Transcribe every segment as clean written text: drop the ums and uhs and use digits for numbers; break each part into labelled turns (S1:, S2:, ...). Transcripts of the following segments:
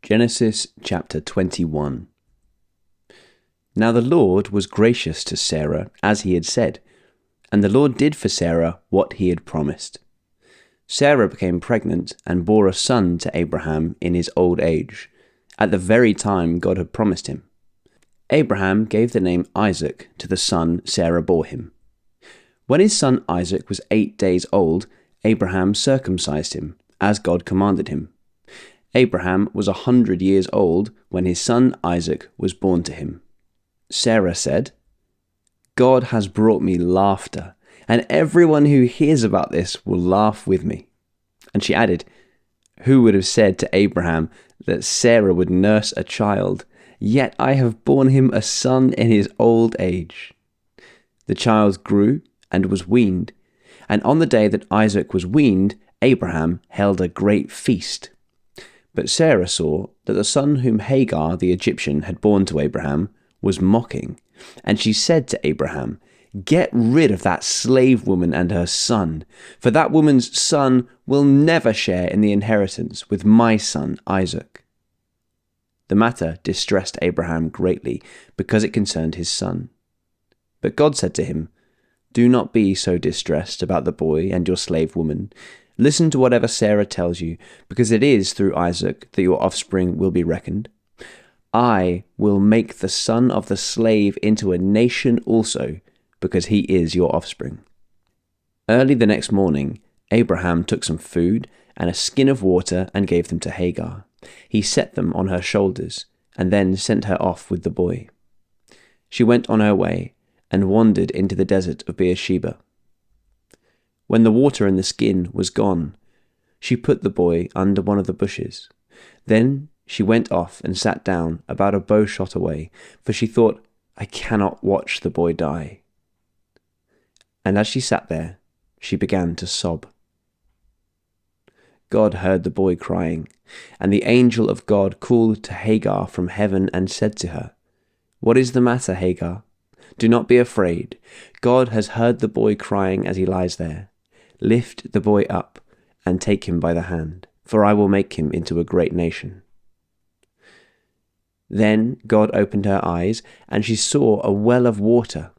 S1: Genesis chapter 21. Now the Lord was gracious to Sarah, as he had said, and the Lord did for Sarah what he had promised. Sarah became pregnant and bore a son to Abraham in his old age, at the very time God had promised him. Abraham gave the name Isaac to the son Sarah bore him. When his son Isaac was 8 days old, Abraham circumcised him, as God commanded him. Abraham was 100 years old when his son Isaac was born to him. Sarah said, "God has brought me laughter, and everyone who hears about this will laugh with me." And she added, "Who would have said to Abraham that Sarah would nurse a child? Yet I have borne him a son in his old age." The child grew and was weaned, and on the day that Isaac was weaned, Abraham held a great feast. But Sarah saw that the son whom Hagar the Egyptian had borne to Abraham was mocking, and she said to Abraham, "Get rid of that slave woman and her son, for that woman's son will never share in the inheritance with my son Isaac." The matter distressed Abraham greatly, because it concerned his son. But God said to him, "Do not be so distressed about the boy and your slave woman. Listen to whatever Sarah tells you, because it is through Isaac that your offspring will be reckoned. I will make the son of the slave into a nation also, because he is your offspring." Early the next morning, Abraham took some food and a skin of water and gave them to Hagar. He set them on her shoulders and then sent her off with the boy. She went on her way and wandered into the desert of Beersheba. When the water in the skin was gone, she put the boy under one of the bushes. Then she went off and sat down about a bow shot away, for she thought, "I cannot watch the boy die." And as she sat there, she began to sob. God heard the boy crying, and the angel of God called to Hagar from heaven and said to her, "What is the matter, Hagar? Do not be afraid. God has heard the boy crying as he lies there. Lift the boy up and take him by the hand, for I will make him into a great nation." Then God opened her eyes, and she saw a well of water.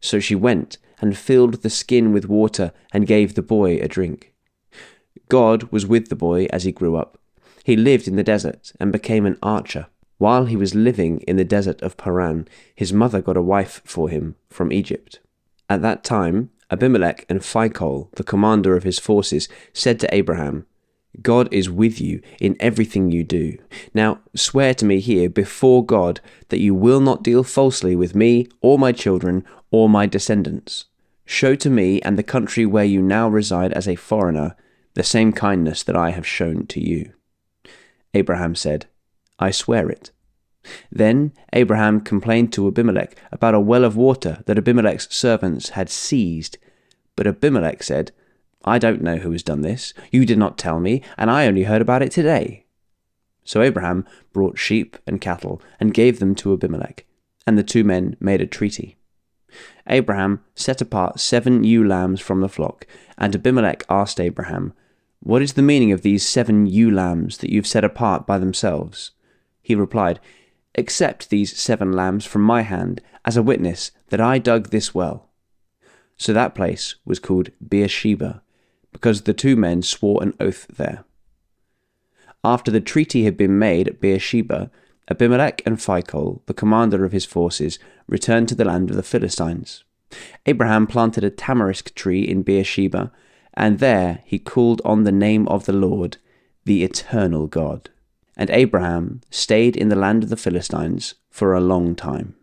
S1: So she went and filled the skin with water and gave the boy a drink. God was with the boy as he grew up. He lived in the desert and became an archer. While he was living in the desert of Paran, his mother got a wife for him from Egypt. At that time, Abimelech and Phicol, the commander of his forces, said to Abraham, "God is with you in everything you do. Now swear to me here before God that you will not deal falsely with me or my children or my descendants. Show to me and the country where you now reside as a foreigner the same kindness that I have shown to you." Abraham said, "I swear it." Then Abraham complained to Abimelech about a well of water that Abimelech's servants had seized. But Abimelech said, "I don't know who has done this. You did not tell me, and I only heard about it today." So Abraham brought sheep and cattle and gave them to Abimelech, and the two men made a treaty. Abraham set apart 7 ewe lambs from the flock, and Abimelech asked Abraham, "What is the meaning of these 7 ewe lambs that you've set apart by themselves?" He replied, "Accept these 7 lambs from my hand as a witness that I dug this well." So that place was called Beersheba, because the two men swore an oath there. After the treaty had been made at Beersheba, Abimelech and Phicol, the commander of his forces, returned to the land of the Philistines. Abraham planted a tamarisk tree in Beersheba, and there he called on the name of the Lord, the eternal God. And Abraham stayed in the land of the Philistines for a long time.